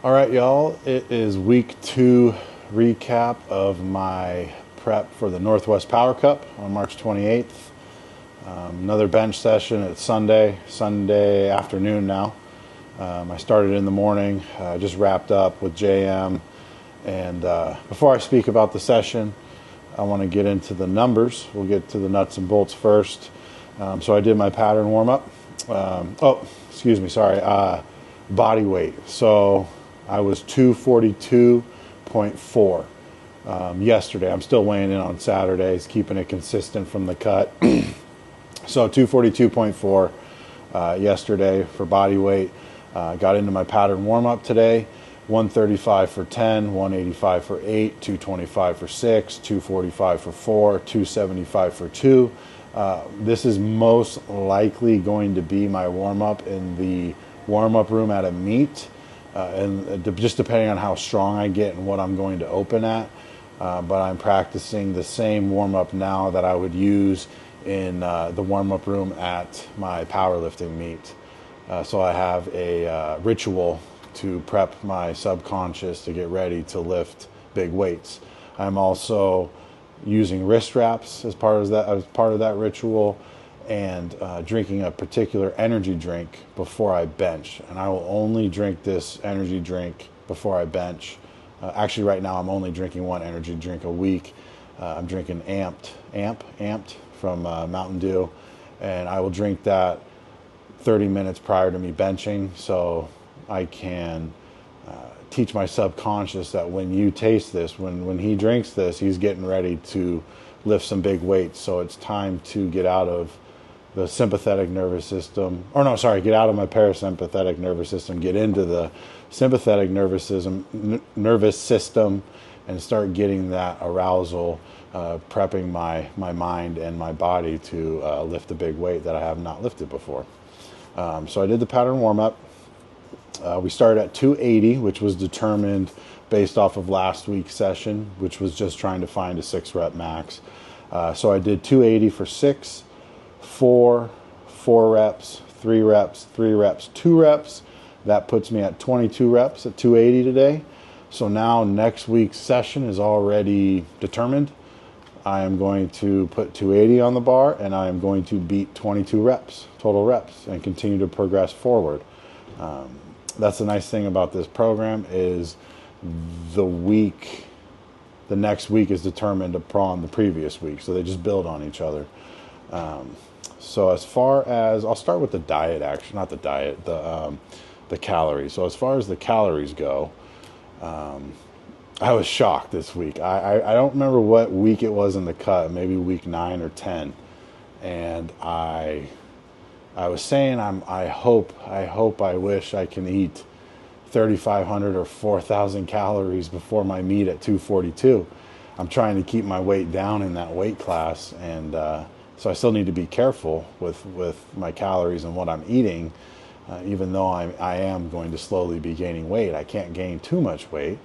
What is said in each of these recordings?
All right, y'all. It is week 2 recap of my prep for the Northwest Power Cup on March 28th. Another bench session. It's Sunday afternoon now. I started in the morning. Just wrapped up with JM. And before I speak about the session, I want to get into the numbers. We'll get to the nuts and bolts first. So I did my pattern warm up. Body weight. So I was 242.4 yesterday. I'm still weighing in on Saturdays, keeping it consistent from the cut. So 242.4 yesterday for body weight. Got into my pattern warm up today. 135 for 10, 185 for 8, 225 for 6, 245 for 4, 275 for 2. This is most likely going to be my warm up in the warm up room at a meet. And just depending on how strong I get and what I'm going to open at. But I'm practicing the same warm-up now that I would use in the warm-up room at my powerlifting meet. So I have a ritual to prep my subconscious to get ready to lift big weights. I'm also using wrist wraps as part of that ritual, and drinking a particular energy drink before I bench. And I will only drink this energy drink before I bench. Actually, right now I'm only drinking one energy drink a week. I'm drinking Amped from Mountain Dew, and I will drink that 30 minutes prior to me benching, so I can teach my subconscious that when you taste this, when he drinks this, he's getting ready to lift some big weights. So it's time to get out of the sympathetic nervous system, get out of my parasympathetic nervous system, get into the sympathetic nervous system, and start getting that arousal, prepping my mind and my body to lift a big weight that I have not lifted before. So I did the pattern warm up. We started at 280, which was determined based off of last week's session, which was just trying to find a 6 rep max. So I did 280 for 6, 4 reps, 3 reps, 3 reps, 2 reps. That puts me at 22 reps at 280 today. So now next week's session is already determined. I am going to put 280 on the bar, and I am going to beat 22 reps, total reps, and continue to progress forward. That's the nice thing about this program is the next week is determined upon the previous week. So they just build on each other. So as far as, I'll start with the diet, actually, not the diet, the calories. So as far as the calories go, I was shocked this week. I don't remember what week it was in the cut, maybe week 9 or 10. And I was saying, I wish I can eat 3,500 or 4,000 calories before my meet at 242. I'm trying to keep my weight down in that weight class, and so I still need to be careful with my calories and what I'm eating, even though I am going to slowly be gaining weight. I can't gain too much weight.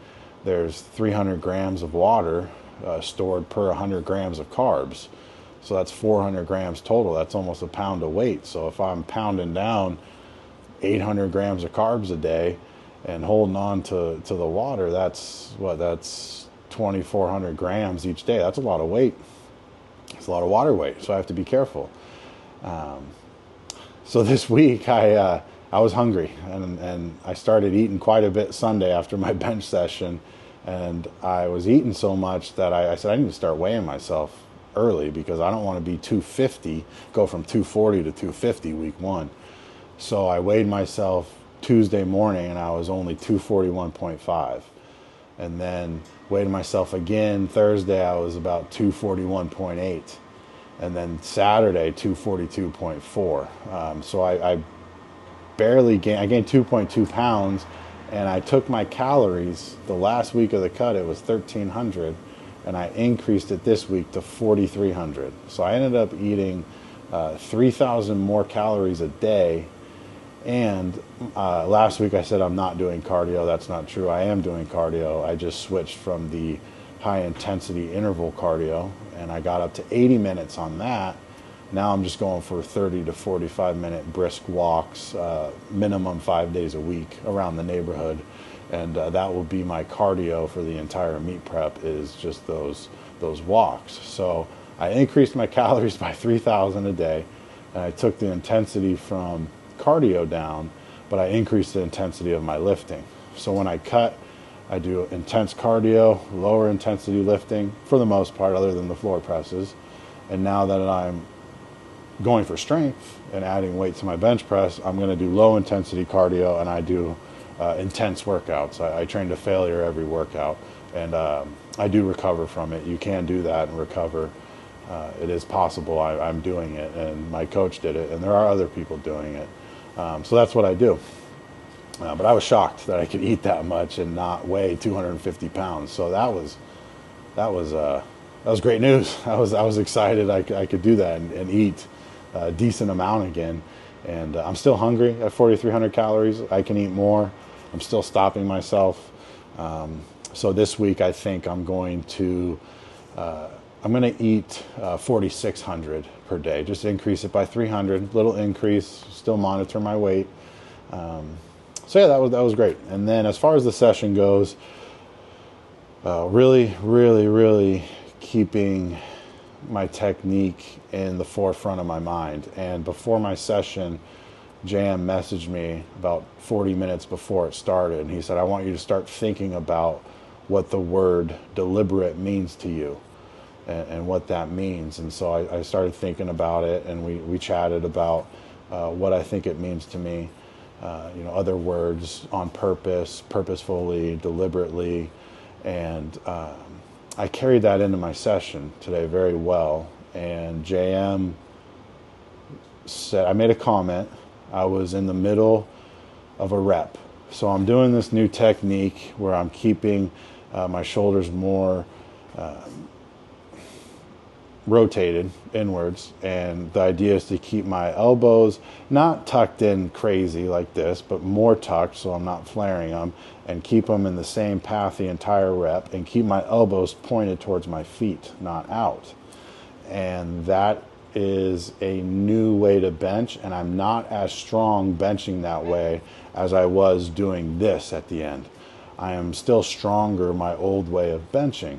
There's 300 grams of water stored per 100 grams of carbs. So that's 400 grams total. That's almost a pound of weight. So if I'm pounding down 800 grams of carbs a day and holding on to the water, that's 2,400 grams each day. That's a lot of weight. It's a lot of water weight. So I have to be careful. So this week I was hungry, and I started eating quite a bit Sunday after my bench session. And I was eating so much that I said I need to start weighing myself early, because I don't want to be 250, go from 240 to 250 week 1. So I weighed myself Tuesday morning, and I was only 241.5. And then weighed myself again Thursday, I was about 241.8. And then Saturday, 242.4. So I barely gained, I gained 2.2 pounds, and I took my calories the last week of the cut, it was 1,300. And I increased it this week to 4,300. So I ended up eating 3,000 more calories a day. And last week I said I'm not doing cardio. That's not true. I am doing cardio. I just switched from the high intensity interval cardio, and I got up to 80 minutes on that. Now I'm just going for 30 to 45 minute brisk walks, minimum 5 days a week around the neighborhood. and that will be my cardio for the entire meet prep, is just those walks. So I increased my calories by 3,000 a day, and I took the intensity from cardio down, but I increased the intensity of my lifting. So when I cut, I do intense cardio, lower intensity lifting for the most part, other than the floor presses. And now that I'm going for strength and adding weight to my bench press, I'm going to do low intensity cardio, and I do intense workouts. I train to failure every workout, and I do recover from it. You can do that and recover. It is possible. I'm doing it, and my coach did it, and there are other people doing it. So that's what I do. But I was shocked that I could eat that much and not weigh 250 pounds. So that was great news. I was excited I could do that and eat a decent amount again. And I'm still hungry at 4,300 calories. I can eat more. I'm still stopping myself. So this week I think I'm going to eat 4,600 per day. Just increase it by 300. Little increase. Still monitor my weight. So yeah, that was great. And then as far as the session goes, really keeping my technique in the forefront of my mind. And before my session, JM messaged me about 40 minutes before it started, and he said, I want you to start thinking about what the word deliberate means to you and what that means. And so I started thinking about it, and we chatted about what I think it means to me. Other words: on purpose, purposefully, deliberately. And I carried that into my session today very well. And JM said, I made a comment. I was in the middle of a rep. So I'm doing this new technique where I'm keeping my shoulders more rotated inwards, and the idea is to keep my elbows not tucked in crazy like this, but more tucked so I'm not flaring them, and keep them in the same path the entire rep, and keep my elbows pointed towards my feet, not out. And that is a new way to bench, and I'm not as strong benching that way as I was doing this at the end. I am still stronger my old way of benching.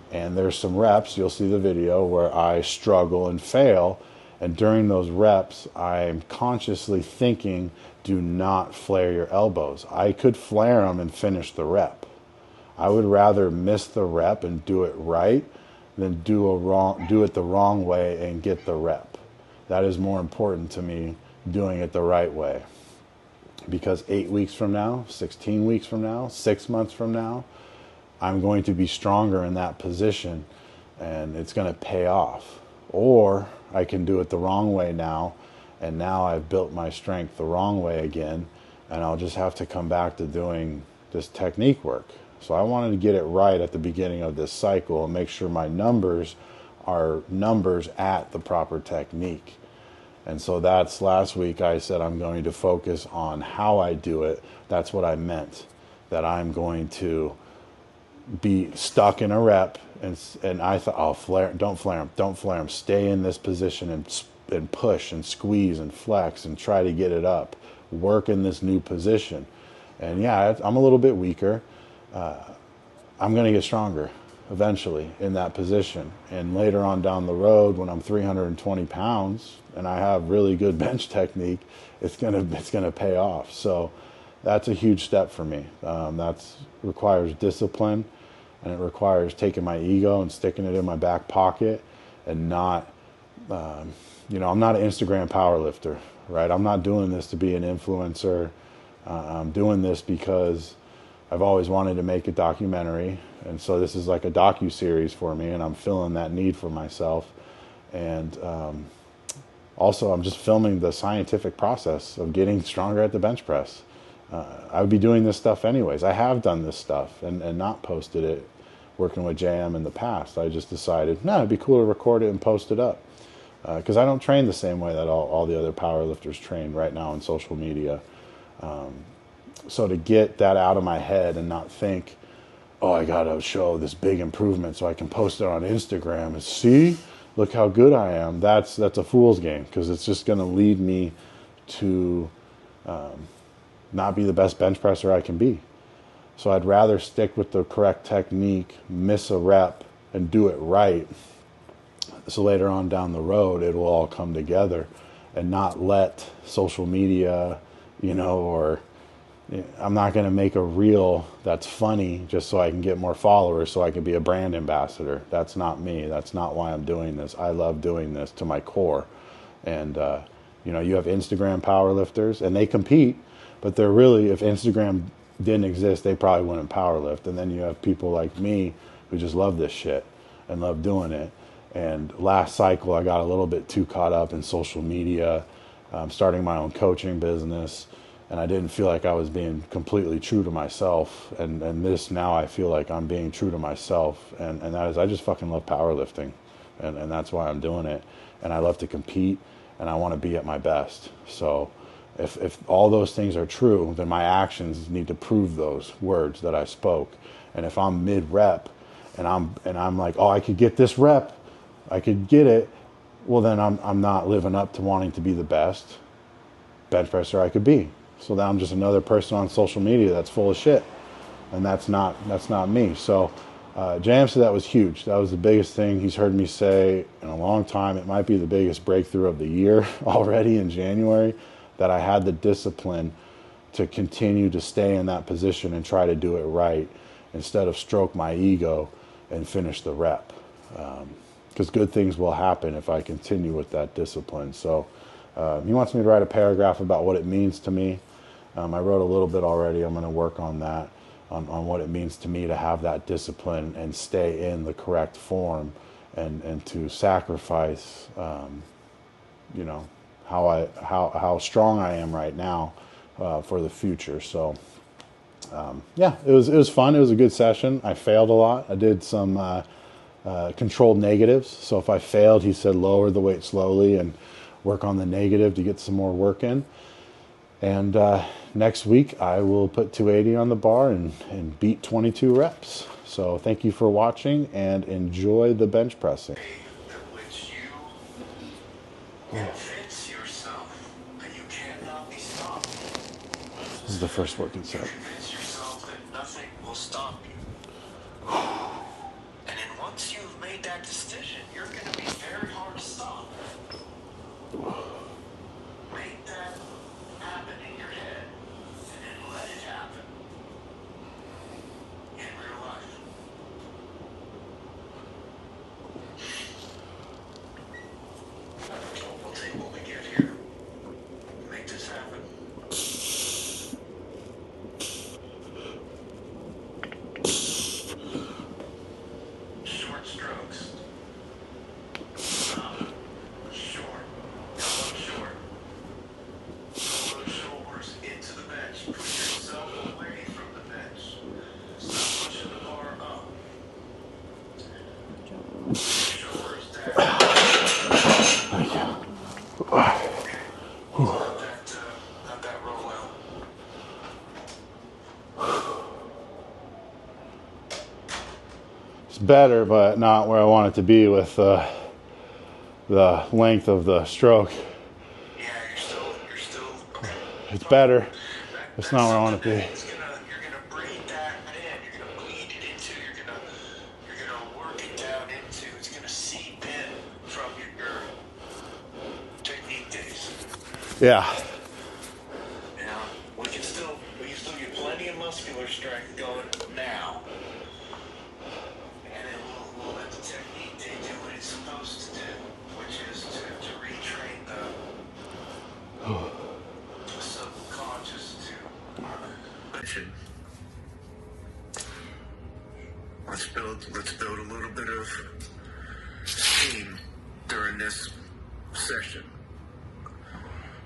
And there's some reps, you'll see the video, where I struggle and fail. And during those reps, I'm consciously thinking, do not flare your elbows. I could flare them and finish the rep. I would rather miss the rep and do it right than do it the wrong way and get the rep. That is more important to me, doing it the right way. Because 8 weeks from now, 16 weeks from now, 6 months from now, I'm going to be stronger in that position, and it's going to pay off. Or I can do it the wrong way now, and now I've built my strength the wrong way again, and I'll just have to come back to doing this technique work. So I wanted to get it right at the beginning of this cycle and make sure my numbers are numbers at the proper technique. And so that's last week I said I'm going to focus on how I do it. That's what I meant, that I'm going to be stuck in a rep, and I thought, oh, don't flare them, stay in this position and push and squeeze and flex and try to get it up, work in this new position. And yeah, I'm a little bit weaker. I'm going to get stronger eventually in that position, and later on down the road, when I'm 320 pounds and I have really good bench technique, it's gonna pay off. So that's a huge step for me. That requires discipline. And it requires taking my ego and sticking it in my back pocket, and not, I'm not an Instagram powerlifter, right? I'm not doing this to be an influencer. I'm doing this because I've always wanted to make a documentary. And so this is like a docu-series for me, and I'm filling that need for myself. And also, I'm just filming the scientific process of getting stronger at the bench press. I would be doing this stuff anyways. I have done this stuff and not posted it working with JM in the past. I just decided, no, it'd be cool to record it and post it up. Because I don't train the same way that all the other powerlifters train right now on social media. So to get that out of my head and not think, oh, I got to show this big improvement so I can post it on Instagram and see, look how good I am. That's a fool's game, because it's just going to lead me to not be the best bench presser I can be. So I'd rather stick with the correct technique, miss a rep, and do it right. So later on down the road, it will all come together, and not let social media, or I'm not going to make a reel that's funny just so I can get more followers so I can be a brand ambassador. That's not me. That's not why I'm doing this. I love doing this to my core. And, you have Instagram powerlifters, and they compete, but they're really, if Instagram didn't exist, they probably wouldn't powerlift. And then you have people like me who just love this shit and love doing it. And last cycle, I got a little bit too caught up in social media, starting my own coaching business, and I didn't feel like I was being completely true to myself. And this, now I feel like I'm being true to myself, and that is, I just fucking love powerlifting, and that's why I'm doing it. And I love to compete, and I want to be at my best. So if all those things are true, then my actions need to prove those words that I spoke. And if I'm mid-rep and I'm like, oh, I could get this rep, I could get it, well, then I'm not living up to wanting to be the best bench presser I could be. So then I'm just another person on social media that's full of shit, and that's not me. So Jam said that was huge. That was the biggest thing he's heard me say in a long time. It might be the biggest breakthrough of the year already in January, that I had the discipline to continue to stay in that position and try to do it right, instead of stroke my ego and finish the rep. Because good things will happen if I continue with that discipline. So he wants me to write a paragraph about what it means to me. I wrote a little bit already. I'm going to work on that, on what it means to me to have that discipline and stay in the correct form, and to sacrifice, how strong I am right now for the future. So yeah, it was fun. It was a good session. I failed a lot. I did some controlled negatives. So if I failed, he said lower the weight slowly and work on the negative to get some more work in. And next week I will put 280 on the bar and beat 22 reps. So thank you for watching, and enjoy the bench pressing. Which you convince yourself that you cannot be stopped. This is the first working set. Convince yourself that nothing will stop you. And then once you've made that decision, you're going to be very hard to stop. Make that happen in your head, and then let it happen in real life. We'll take what we get here. Make this happen. Short strokes. Up, short. Elbow short. Pull those shoulders into the bench. Push yourself away from the bench. Stop pushing the bar up. Shoulders down. Thank you. Let that roll out. It's better, but not where I want it to be with the length of the stroke. Yeah, you're still okay. It's better. It's not where I want it to be. You're gonna breathe that in. You're gonna bleed it into. You're gonna work it down into. It's gonna seep in from your technique days. Yeah. Now we can still get plenty of muscular strength going now. And then we'll let the technique day do what it's supposed to do, which is to retrain the subconscious to mention. Let's build a little bit of steam during this session.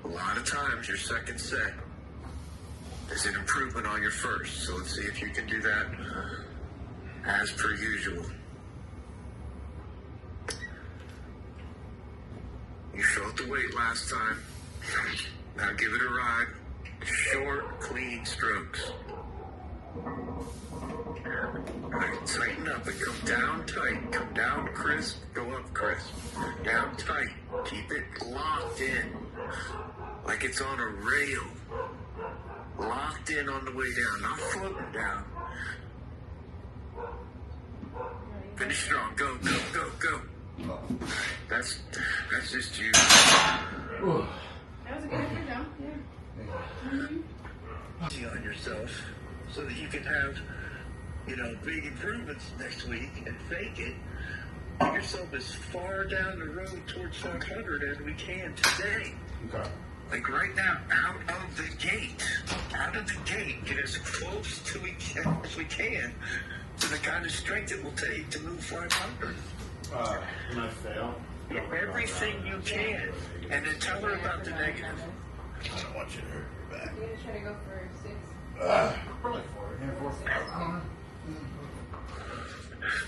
A lot of times your second set is an improvement on your first. So let's see if you can do that as per usual. You felt the weight last time. Now give it a ride. Short, clean strokes. Alright, tighten up and come down tight. Come down crisp, go up crisp. Down tight. Keep it locked in. Like it's on a rail. Locked in on the way down. Not floating down. Finish strong. Go, go, go, go. That's just you. That was a good effort, though. Yeah. Easy on yourself so that you can have, big improvements next week and fake it. Get yourself as far down the road towards 500 as we can today. Okay. Like right now, out of the gate, get as close to as we can to the kind of strength it will take to move 500. Can I fail? Everything you can, and then tell her about the negative. I don't want you to hurt your back. You're going to try to go for 6? Probably 4. Yeah, 4. I don't know.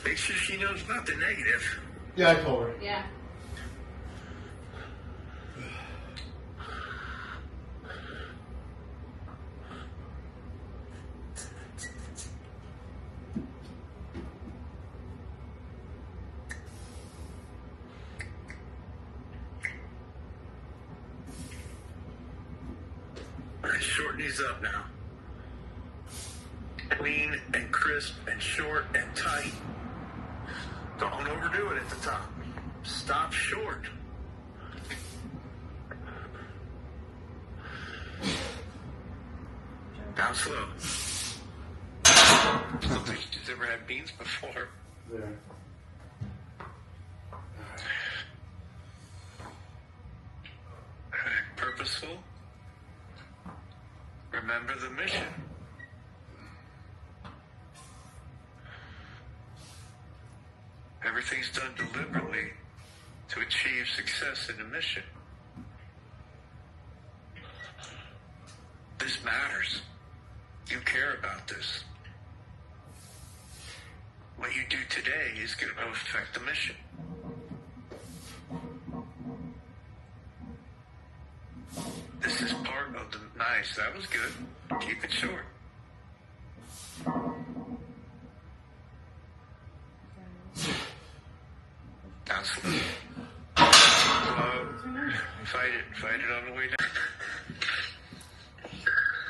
Make sure she knows about the negative. Yeah, I told her. Yeah. All right, shorten these up now. Clean and crisp and short and tight. Don't overdo it at the top. Stop short. Down slow. Looks like she's ever had beans before. There. Purposeful. Remember the mission. Everything's done deliberately to achieve success in the mission. This matters. You care about this. What you do today is going to affect the mission. This is part of the... Nice, that was good. Keep it short. Down slow. Fight it on the way down.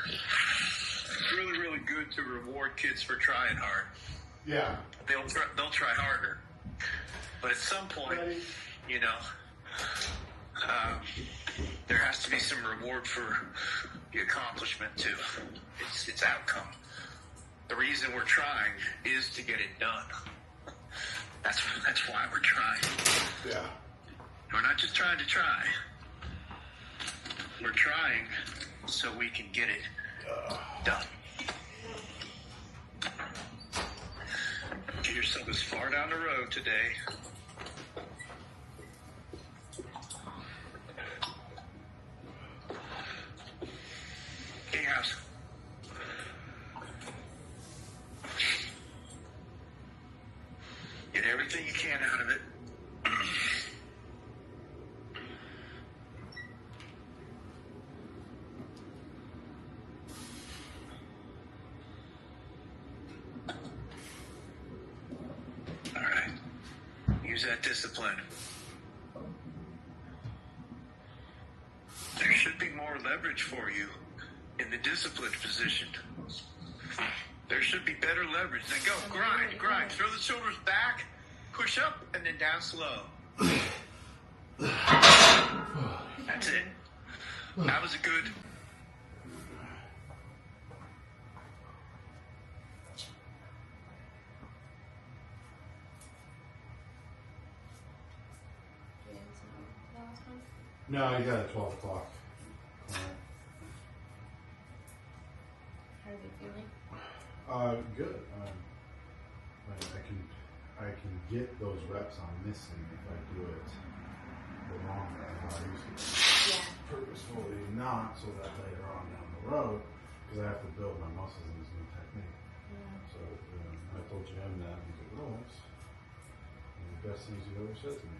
It's really, really good to reward kids for trying hard. Yeah. They'll try harder. But at some point, there has to be some reward for the accomplishment too. It's outcome. The reason we're trying is to get it done. That's why we're trying. Yeah. We're not just trying to try. We're trying so we can get it done. Get yourself as far down the road today. House. Get everything you can out of it. All right. Use that discipline. There should be more leverage for you in the disciplined position. There should be better leverage. Then go, grind. Throw the shoulders back, push up, and then down slow. That's it. That was a good... No, you got it at 12 o'clock. How are they feeling? Good. I can get those reps I'm missing if I do it the wrong way. I used to purposefully not, so that later on down the road, because I have to build my muscles in this new technique. Yeah. So I told Jim that, and he said, "Oh, that's one of the best things you've ever said to me."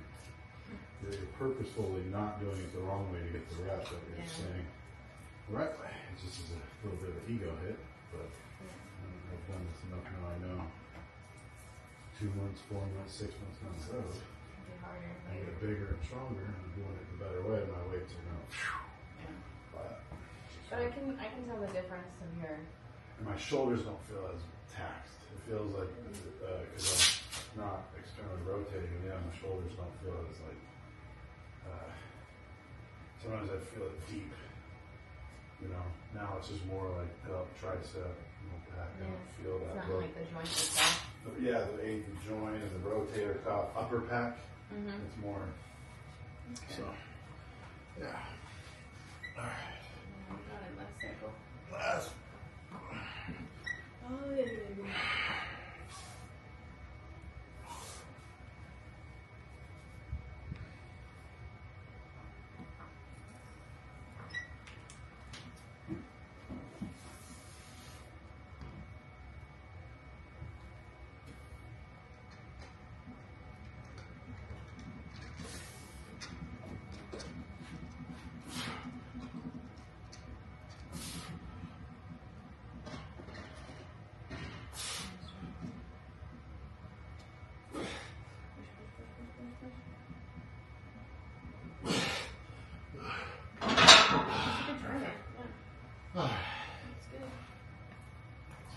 You're purposefully not doing it the wrong way to get the rep that you're saying the right way. It just is a little bit of an ego hit, but I've done this enough now. I know 2 months, 4 months, 6 months down the road, I get bigger and stronger, and I'm doing it the better way. My weights are going flat. But I can tell the difference of your and my shoulders don't feel as taxed. It feels like, because I'm not externally rotating, yeah, my shoulders don't feel as like, sometimes I feel it deep, you know. Now it's just more like tricep, back. I don't feel that. It's not like the joints itself. Yeah, the eighth joint and the rotator cuff, upper pec. It's more. Okay. So, yeah. All right. We got it last cycle. Last. Oh, yeah.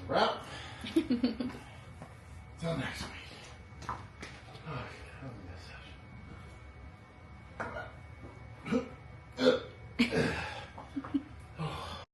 Wrap. Till next week.